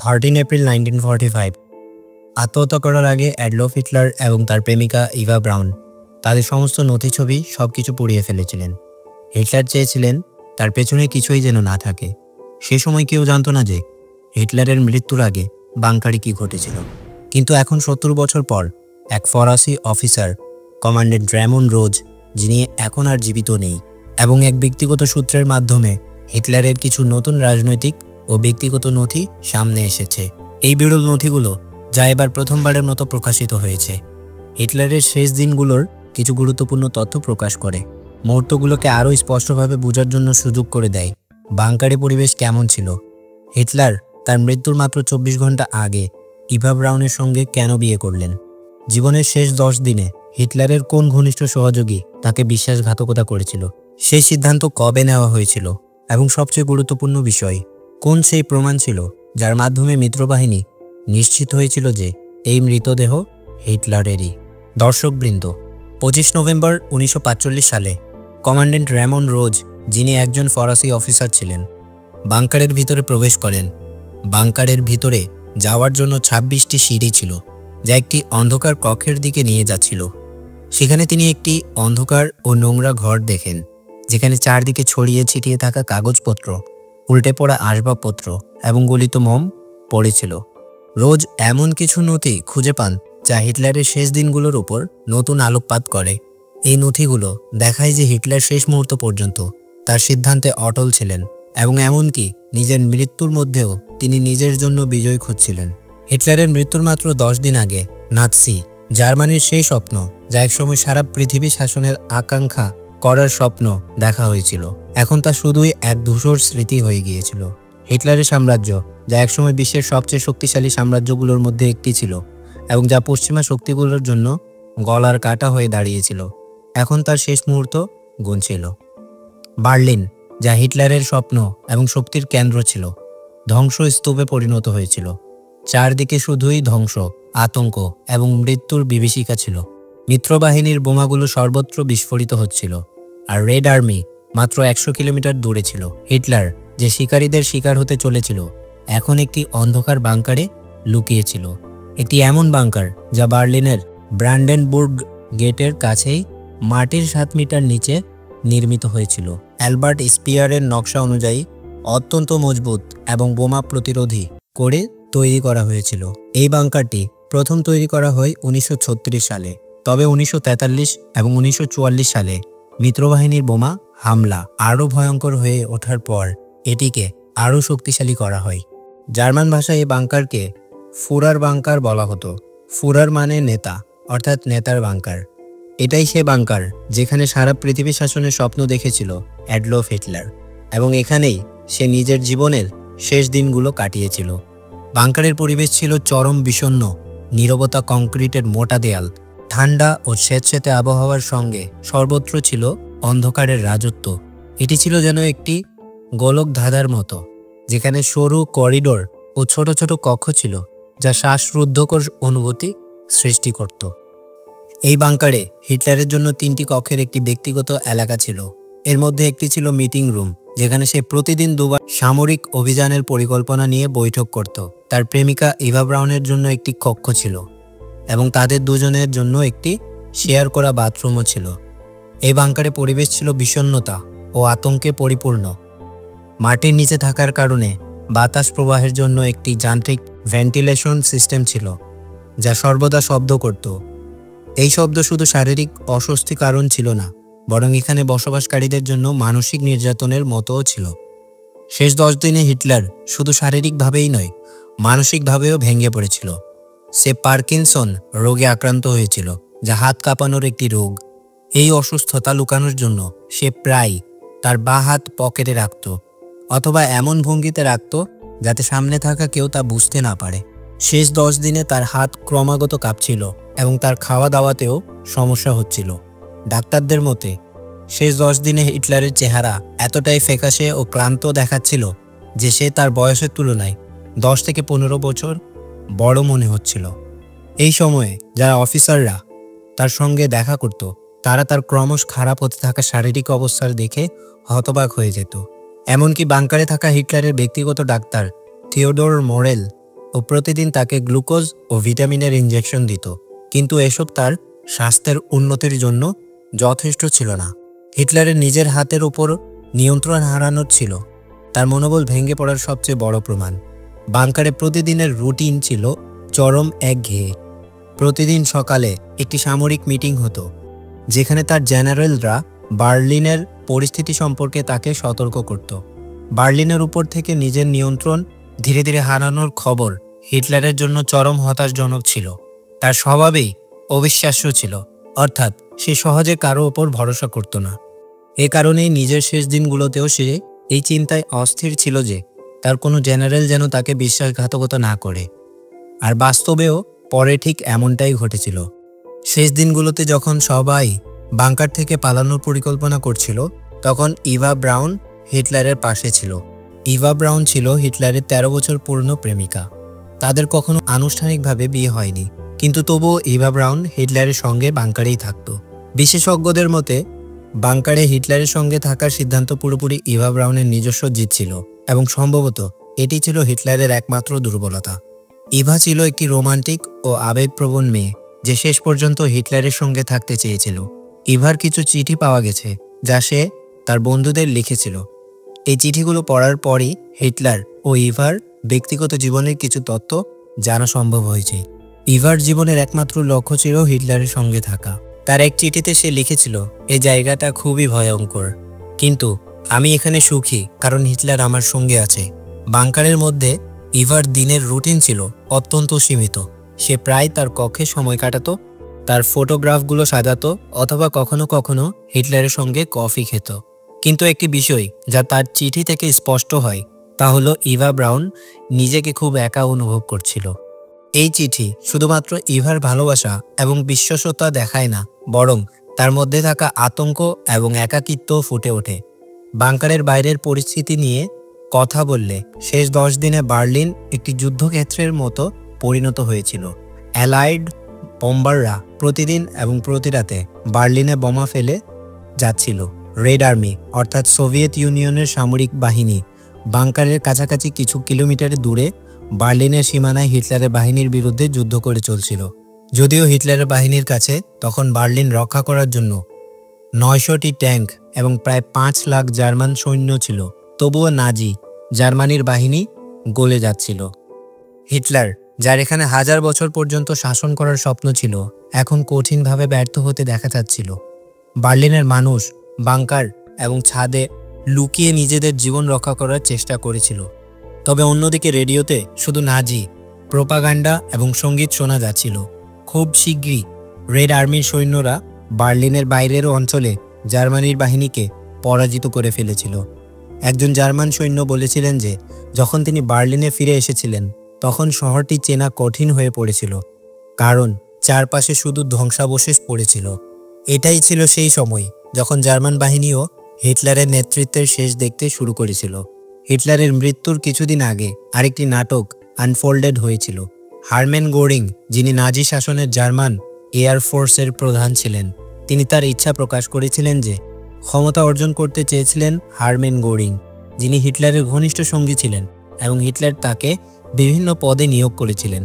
13 April 1945 আত্মহত্যা করার আগে অ্যাডলফ হিটলার এবং তার প্রেমিকা ইভা ব্রাউন তাদের সমস্ত নথি ছবি সবকিছু পুড়িয়ে ফেলেছিলেন। হিটলার চেয়েছিলেন তার পেছনে কিছুই যেন না থাকে। সে সময় কেউ জানত না যে হিটলারের মৃত্যুর আগে বাংকারে কি ঘটেছিল। কিন্তু এখন 70 বছর পর এক ফরাসি অফিসার কমান্ডেন্ট র্যামন রোজ, যিনি এখন আর জীবিত নেই, এবং এক ব্যক্তিগত সূত্রের মাধ্যমে হিটলারের কিছু নতুন রাজনৈতিক ও ব্যক্তিগত নথি সামনে এসেছে। এই বিরল নথিগুলো যা এবার প্রথমবারের মতো প্রকাশিত হয়েছে, হিটলারের শেষ দিনগুলোর কিছু গুরুত্বপূর্ণ তথ্য প্রকাশ করে, মুহূর্তগুলোকে আরও স্পষ্টভাবে বোঝার জন্য সুযোগ করে দেয় বাংকারে পরিবেশ কেমন ছিল। হিটলার তার মৃত্যুর মাত্র 24 ঘন্টা আগে ইভা ব্রাউনের সঙ্গে কেন বিয়ে করলেন? জীবনের শেষ 10 দিনে হিটলারের কোন ঘনিষ্ঠ সহযোগী তাকে বিশ্বাসঘাতকতা করেছিল? সেই সিদ্ধান্ত কবে নেওয়া হয়েছিল? এবং সবচেয়ে গুরুত্বপূর্ণ বিষয়, কোন সেই প্রমাণ ছিল যার মাধ্যমে মিত্রবাহিনী নিশ্চিত হয়েছিল যে এই মৃতদেহ হিটলারেরই? দর্শকবৃন্দ, 25 নভেম্বর 1945 সালে কমান্ডেন্ট র্যামন রোজ, যিনি একজন ফরাসি অফিসার ছিলেন, বাংকারের ভিতরে প্রবেশ করেন। বাংকারের ভিতরে যাওয়ার জন্য 26টি সিঁড়ি ছিল, যা একটি অন্ধকার কক্ষের দিকে নিয়ে যাচ্ছিল। সেখানে তিনি একটি অন্ধকার ও নোংরা ঘর দেখেন, যেখানে চারদিকে ছড়িয়ে ছিটিয়ে থাকা কাগজপত্র, উল্টে পড়া আসবাবপত্র এবং গলিত মোম পড়েছিল। রোজ এমন কিছু নথি খুঁজে পান যা হিটলারের শেষ দিনগুলোর উপর নতুন আলোকপাত করে। এই নথিগুলো দেখায় যে হিটলার শেষ মুহূর্ত পর্যন্ত তার সিদ্ধান্তে অটল ছিলেন এবং এমনকি নিজের মৃত্যুর মধ্যেও তিনি নিজের জন্য বিজয় খুঁজছিলেন। হিটলারের মৃত্যুর মাত্র 10 দিন আগে নাৎসি জার্মানির সেই স্বপ্ন, যা একসময় সারা পৃথিবী শাসনের আকাঙ্ক্ষা করার স্বপ্ন দেখা হয়েছিল, এখন তা শুধুই এক ধূসর স্মৃতি হয়ে গিয়েছিল। হিটলারের সাম্রাজ্য, যা একসময় বিশ্বের সবচেয়ে শক্তিশালী সাম্রাজ্যগুলোর মধ্যে একটি ছিল এবং যা পশ্চিমা শক্তিগুলোর জন্য গলার কাটা হয়ে দাঁড়িয়েছিল, এখন তার শেষ মুহূর্ত গুনছিল। বার্লিন, যা হিটলারের স্বপ্ন এবং শক্তির কেন্দ্র ছিল, ধ্বংসস্তূপে পরিণত হয়েছিল। চারদিকে শুধুই ধ্বংস, আতঙ্ক এবং মৃত্যুর বিভীষিকা ছিল। মিত্রবাহিনীর বোমাগুলো সর্বত্র বিস্ফোরিত হচ্ছিল, আর রেড আর্মি মাত্র 100 কিলোমিটার দূরে ছিল। হিটলার, যে শিকারীদের শিকার হতে চলেছিল, এখন একটি অন্ধকার বাংকারে লুকিয়েছিল। একটি এমন বাংকার যা বার্লিনের ব্র্যান্ডেনবুর্গ গেটের কাছেই মাটির 7 মিটার নিচে নির্মিত হয়েছিল। অ্যালবার্ট স্পিয়ারের নকশা অনুযায়ী অত্যন্ত মজবুত এবং বোমা প্রতিরোধী করে তৈরি করা হয়েছিল। এই বাংকারটি প্রথম তৈরি করা হয় 1936 সালে, তবে 1943 এবং 1944 সালে মিত্রবাহিনীর বোমা হামলা আরও ভয়ঙ্কর হয়ে ওঠার পর এটিকে আরও শক্তিশালী করা হয়। জার্মান ভাষায় এই বাংকারকে ফুরার বাংকার বলা হতো। ফুরার মানে নেতা, অর্থাৎ নেতার বাংকার। এটাই সে বাংকার যেখানে সারা পৃথিবী শাসনের স্বপ্ন দেখেছিল অ্যাডলফ হিটলার, এবং এখানেই সে নিজের জীবনের শেষ দিনগুলো কাটিয়েছিল। বাংকারের পরিবেশ ছিল চরম বিষণ্ণ, নীরবতা, কংক্রিটের মোটা দেয়াল, ঠান্ডা ও স্যাঁতস্যাঁতে আবহাওয়ার সঙ্গে সর্বত্র ছিল অন্ধকারের রাজত্ব। এটি ছিল যেন একটি গোলক ধাঁধার মতো, যেখানে সরু করিডোর ও ছোট ছোট কক্ষ ছিল, যা শ্বাসরুদ্ধকর অনুভূতি সৃষ্টি করত। এই বাংকারে হিটলারের জন্য 3টি কক্ষের একটি ব্যক্তিগত এলাকা ছিল। এর মধ্যে একটি ছিল মিটিং রুম, যেখানে সে প্রতিদিন 2 বার সামরিক অভিযানের পরিকল্পনা নিয়ে বৈঠক করত। তার প্রেমিকা ইভা ব্রাউনের জন্য একটি কক্ষ ছিল এবং তাদের দুজনের জন্য একটি শেয়ার করা বাথরুমও ছিল। এই বাংকারে পরিবেশ ছিল বিষণ্ণতা ও আতঙ্কে পরিপূর্ণ। মাটির নিচে থাকার কারণে বাতাস প্রবাহের জন্য একটি যান্ত্রিক ভেন্টিলেশন সিস্টেম ছিল, যা সর্বদা শব্দ করত। এই শব্দ শুধু শারীরিক অস্বস্তি কারণ ছিল না, বরং এখানে বসবাসকারীদের জন্য মানসিক নির্যাতনের মতোও ছিল। শেষ 10 দিনে হিটলার শুধু শারীরিকভাবেই নয়, মানসিকভাবেও ভেঙে পড়েছিল। সে পার্কিনসন রোগে আক্রান্ত হয়েছিল, যা হাত কাঁপানোর একটি রোগ। এই অসুস্থতা লুকানোর জন্য সে প্রায় তার বাঁ হাত পকেটে রাখত, অথবা এমন ভঙ্গিতে রাখত যাতে সামনে থাকা কেউ তা বুঝতে না পারে। শেষ 10 দিনে তার হাত ক্রমাগত কাঁপছিল এবং তার খাওয়া দাওয়াতেও সমস্যা হচ্ছিল। ডাক্তারদের মতে শেষ 10 দিনে হিটলারের চেহারা এতটাই ফ্যাকাশে ও ক্লান্ত দেখাচ্ছিল যে সে তার বয়সের তুলনায় 10 থেকে 15 বছর বড় মনে হচ্ছিল। এই সময়ে যারা অফিসাররা তার সঙ্গে দেখা করত, তারা তার ক্রমশ খারাপ হতে থাকা শারীরিক অবস্থার দেখে হতবাক হয়ে যেত। এমনকি বাংকারে থাকা হিটলারের ব্যক্তিগত ডাক্তার থিওডোর মোরেল ও প্রতিদিন তাকে গ্লুকোজ ও ভিটামিনের ইনজেকশন দিত, কিন্তু এসব তার স্বাস্থ্যের উন্নতির জন্য যথেষ্ট ছিল না। হিটলারের নিজের হাতের উপর নিয়ন্ত্রণ হারানোর ছিল তার মনোবল ভেঙে পড়ার সবচেয়ে বড় প্রমাণ। বাংকারে প্রতিদিনের রুটিন ছিল চরম একঘেয়ে। প্রতিদিন সকালে একটি সামরিক মিটিং হতো, যেখানে তার জেনারেলরা বার্লিনের পরিস্থিতি সম্পর্কে তাকে সতর্ক করত। বার্লিনের উপর থেকে নিজের নিয়ন্ত্রণ ধীরে ধীরে হারানোর খবর হিটলারের জন্য চরম হতাশজনক ছিল। তার স্বভাবেই অবিশ্বাস্য ছিল, অর্থাৎ সে সহজে কারো ওপর ভরসা করত না। এ কারণেই নিজের শেষ দিনগুলোতেও সে এই চিন্তায় অস্থির ছিল যে তার কোনো জেনারেল যেন তাকে বিশ্বাসঘাতকতা না করে। আর বাস্তবেও পরে ঠিক এমনটাই ঘটেছিল। শেষ দিনগুলোতে যখন সবাই বাংকার থেকে পালানোর পরিকল্পনা করছিল, তখন ইভা ব্রাউন হিটলারের পাশে ছিল। ইভা ব্রাউন ছিল হিটলারের 13 বছর পুরনো প্রেমিকা। তাদের কখনো আনুষ্ঠানিকভাবে বিয়ে হয়নি, কিন্তু তবুও ইভা ব্রাউন হিটলারের সঙ্গে বাংকারেই থাকত। বিশেষজ্ঞদের মতে বাংকারে হিটলারের সঙ্গে থাকার সিদ্ধান্ত পুরোপুরি ইভা ব্রাউনের নিজস্ব জিত ছিল, এবং সম্ভবত এটি ছিল হিটলারের একমাত্র দুর্বলতা। ইভা ছিল একটি রোমান্টিক ও আবেগপ্রবণ মেয়ে, যে শেষ পর্যন্ত হিটলারের সঙ্গে থাকতে চেয়েছিল। ইভার কিছু চিঠি পাওয়া গেছে যা সে তার বন্ধুদের লিখেছিল। এই চিঠিগুলো পড়ার পরই হিটলার ও ইভার ব্যক্তিগত জীবনের কিছু তথ্য জানা সম্ভব হয়েছে। ইভার জীবনের একমাত্র লক্ষ্য ছিল হিটলারের সঙ্গে থাকা। তার এক চিঠিতে সে লিখেছিল, এই জায়গাটা খুবই ভয়ঙ্কর, কিন্তু আমি এখানে সুখী কারণ হিটলার আমার সঙ্গে আছে। বাংকারের মধ্যে ইভার দিনের রুটিন ছিল অত্যন্ত সীমিত। সে প্রায় তার কক্ষে সময় কাটাতো, তার ফটোগ্রাফগুলো সাজাতো, অথবা কখনো কখনো হিটলারের সঙ্গে কফি খেত। কিন্তু একটি বিষয় যা তার চিঠি থেকে স্পষ্ট হয় তা হলো ইভা ব্রাউন নিজেকে খুব একা অনুভব করছিল। এই চিঠি শুধুমাত্র ইভার ভালোবাসা এবং বিশ্বস্ততা দেখায় না, বরং তার মধ্যে থাকা আতঙ্ক এবং একাকিত্ব ফুটে ওঠে। বাংকারের বাইরের পরিস্থিতি নিয়ে কথা বললে শেষ 10 দিনে বার্লিন একটি যুদ্ধক্ষেত্রের মতো পরিণত হয়েছিল। অ্যালাইড বম্বাররা প্রতিদিন এবং প্রতি রাতে বার্লিনে বোমা ফেলে যাচ্ছিল। রেড আর্মি অর্থাৎ সোভিয়েত ইউনিয়নের সামরিক বাহিনী বাংকারের কাছাকাছি কিছু কিলোমিটার দূরে বার্লিনের সীমানায় হিটলারের বাহিনীর বিরুদ্ধে যুদ্ধ করে চলছিল। যদিও হিটলারের বাহিনীর কাছে তখন বার্লিন রক্ষা করার জন্য 900টি ট্যাঙ্ক এবং প্রায় 5 লাখ জার্মান সৈন্য ছিল, তবুও নাজি জার্মানির বাহিনী গলে যাচ্ছিল। হিটলার, যার এখানে 1000 বছর পর্যন্ত শাসন করার স্বপ্ন ছিল, এখন কঠিনভাবে ব্যর্থ হতে দেখা যাচ্ছিল। বার্লিনের মানুষ বাংকার এবং ছাদে লুকিয়ে নিজেদের জীবন রক্ষা করার চেষ্টা করেছিল। তবে অন্যদিকে রেডিওতে শুধু নাজি প্রোপাগান্ডা এবং সঙ্গীত শোনা যাচ্ছিল। খুব শীঘ্রই রেড আর্মির সৈন্যরা বার্লিনের বাইরের অঞ্চলে জার্মানির বাহিনীকে পরাজিত করে ফেলেছিল। একজন জার্মান সৈন্য বলেছিলেন যে যখন তিনি বার্লিনে ফিরে এসেছিলেন তখন শহরটি চেনা কঠিন হয়ে পড়েছিল, কারণ চারপাশে শুধু ধ্বংসাবশেষ পড়েছিল। এটাই ছিল সেই সময় যখন জার্মান বাহিনীও হিটলারের নেতৃত্বের শেষ দেখতে শুরু করেছিল। হিটলারের মৃত্যুর কিছুদিন আগে আরেকটি নাটক আনফোল্ডেড হয়েছিল। হারম্যান গোরিং, যিনি নাজি শাসনের জার্মান এয়ার ফোর্সের প্রধান ছিলেন, তিনি তার ইচ্ছা প্রকাশ করেছিলেন যে ক্ষমতা অর্জন করতে চেয়েছিলেন হারম্যান গোরিং, যিনি হিটলারের ঘনিষ্ঠ সঙ্গী ছিলেন এবং হিটলার তাকে বিভিন্ন পদে নিয়োগ করেছিলেন।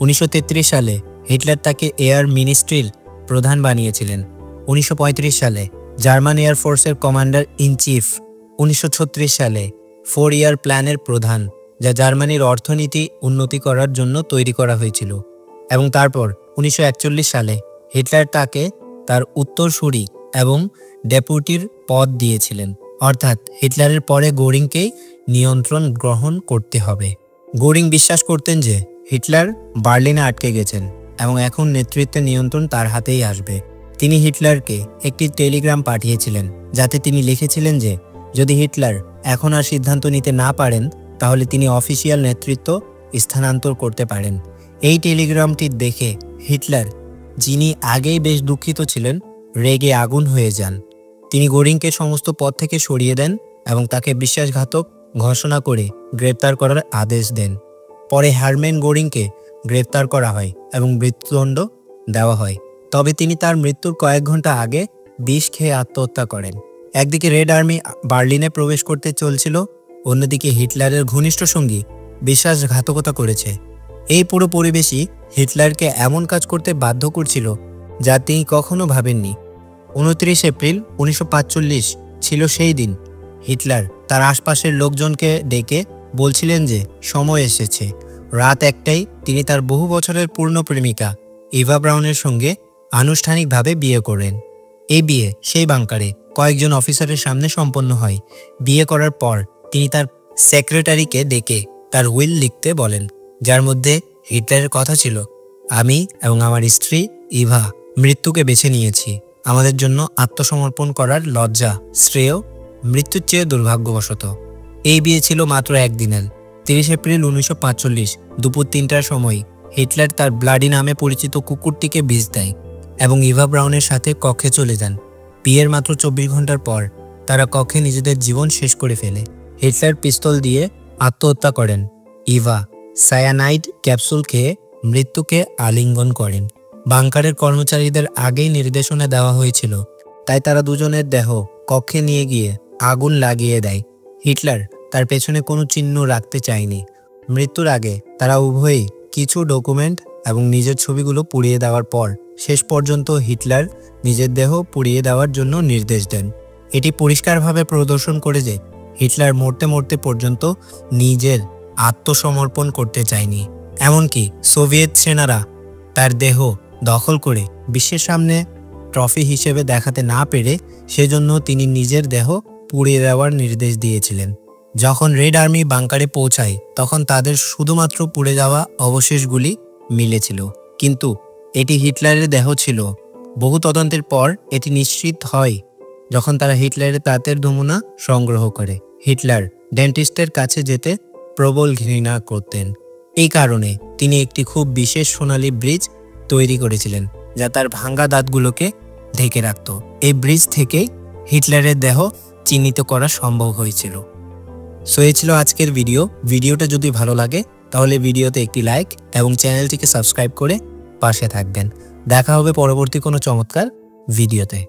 1933 সালে হিটলার তাকে এয়ার মিনিস্ট্রির প্রধান বানিয়েছিলেন। 1935 সালে জার্মান এয়ার ফোর্সের কমান্ডার ইন চিফ। 1936 সালে 4 ইয়ার প্ল্যানের প্রধান, যা জার্মানির অর্থনীতি উন্নতি করার জন্য তৈরি করা হয়েছিল। এবং তারপর 1941 সালে হিটলার তাকে তার উত্তরসূরি এবং ডেপুটির পদ দিয়েছিলেন, অর্থাৎ হিটলারের পরে গোরিংকেই নিয়ন্ত্রণ গ্রহণ করতে হবে। গোরিং বিশ্বাস করতেন যে হিটলার বার্লিনে আটকে গেছেন এবং এখন নেতৃত্বের নিয়ন্ত্রণ তার হাতেই আসবে। তিনি হিটলারকে একটি টেলিগ্রাম পাঠিয়েছিলেন, যাতে তিনি লিখেছিলেন যে যদি হিটলার এখন আর সিদ্ধান্ত নিতে না পারেন তাহলে তিনি অফিসিয়াল নেতৃত্ব স্থানান্তর করতে পারেন। এই টেলিগ্রামটি দেখে হিটলার, যিনি আগেই বেশ দুঃখিত ছিলেন, রেগে আগুন হয়ে যান। তিনি গোরিংকে সমস্ত পদ থেকে সরিয়ে দেন এবং তাকে বিশ্বাসঘাতক ঘোষণা করে গ্রেপ্তার করার আদেশ দেন। পরে হারম্যান গোরিংকে গ্রেপ্তার করা হয় এবং মৃত্যুদণ্ড দেওয়া হয়। তবে তিনি তার মৃত্যুর কয়েক ঘন্টা আগে বিষ খেয়ে আত্মহত্যা করেন। একদিকে রেড আর্মি বার্লিনে প্রবেশ করতে চলছিল, অন্যদিকে হিটলারের ঘনিষ্ঠ সঙ্গী বিশ্বাসঘাতকতা করেছে এই পুরো পরিবেশই হিটলারকে এমন কাজ করতে বাধ্য করছিল যা তিনি কখনো ভাবেননি। 29 এপ্রিল 1945 ছিল সেই দিন। হিটলার তার আশপাশের লোকজনকে ডেকে বলছিলেন যে সময় এসেছে। রাত 1টায় তিনি তার বহু বছরের পূর্ণ প্রেমিকা ইভা ব্রাউনের সঙ্গে আনুষ্ঠানিকভাবে বিয়ে করেন। এই বিয়ে সেই বাংকারে কয়েকজন অফিসারের সামনে সম্পন্ন হয়। বিয়ে করার পর তিনি তার সেক্রেটারিকে ডেকে তার উইল লিখতে বলেন, যার মধ্যে হিটলারের কথা ছিল, আমি এবং আমার স্ত্রী ইভা মৃত্যুকে বেছে নিয়েছি। আমাদের জন্য আত্মসমর্পণ করার লজ্জা, শ্রেয় মৃত্যুর চেয়ে দুর্ভাগ্যবশত। এই বিয়ে ছিল মাত্র একদিনের। 30 এপ্রিল 1945 দুপুর 3টার সময় হিটলার তার ব্লাডি নামে পরিচিত কুকুরটিকে বিষ দেয় এবং ইভা ব্রাউনের সাথে কক্ষে চলে যান। বিয়ের মাত্র 24 ঘন্টার পর তারা কক্ষে নিজেদের জীবন শেষ করে ফেলে। হিটলার পিস্তল দিয়ে আত্মহত্যা করেন। ইভা সায়ানাইড ক্যাপসুল খেয়ে মৃত্যুকে আলিঙ্গন করেন। বাংকারের কর্মচারীদের আগেই নির্দেশনা দেওয়া হয়েছিল, তাই তারা দুজনের দেহ কক্ষে নিয়ে গিয়ে আগুন লাগিয়ে দেয়। হিটলার তার পেছনে কোনো চিহ্ন রাখতে চায়নি। মৃত্যুর আগে তারা উভয়ই কিছু ডকুমেন্ট এবং নিজের ছবিগুলো পুড়িয়ে দেওয়ার পর শেষ পর্যন্ত হিটলার নিজের দেহ পুড়িয়ে দেওয়ার জন্য নির্দেশ দেন। এটি পরিষ্কারভাবে প্রদর্শন করে যে হিটলার মরতে মরতে পর্যন্ত নিজের আত্মসমর্পণ করতে চায়নি। এমনকি সোভিয়েত সেনারা তার দেহ দখল করে বিশ্বের সামনে ট্রফি হিসেবে দেখাতে না পেরে সেজন্য তিনি নিজের দেহ পুড়িয়ে দেওয়ার নির্দেশ দিয়েছিলেন। যখন রেড আর্মি বাংকারে পৌঁছায় তখন তাদের শুধুমাত্র পুড়ে যাওয়া অবশেষগুলি মিলেছিল, কিন্তু এটি হিটলারের দেহ ছিল। বহু তদন্তের পর এটি নিশ্চিত হয় যখন তারা হিটলারের দাঁতের নমুনা সংগ্রহ করে। হিটলার ডেন্টিস্টের কাছে যেতে প্রবল ঘৃণা করতেন। এই কারণে তিনি একটি খুব বিশেষ সোনালী ব্রিজ তৈরি করেছিলেন যা তার ভাঙ্গা দাঁতগুলোকে ঢেকে রাখত। এই ব্রিজ থেকেই হিটলারের দেহ চিহ্নিত করা সম্ভব হয়েছিল। সো এই ছিল আজকের ভিডিওটা যদি ভালো লাগে তাহলে ভিডিওতে একটি লাইক এবং চ্যানেলটিকে সাবস্ক্রাইব করে পাশে থাকবেন। দেখা হবে পরবর্তী কোনো চমৎকার ভিডিওতে।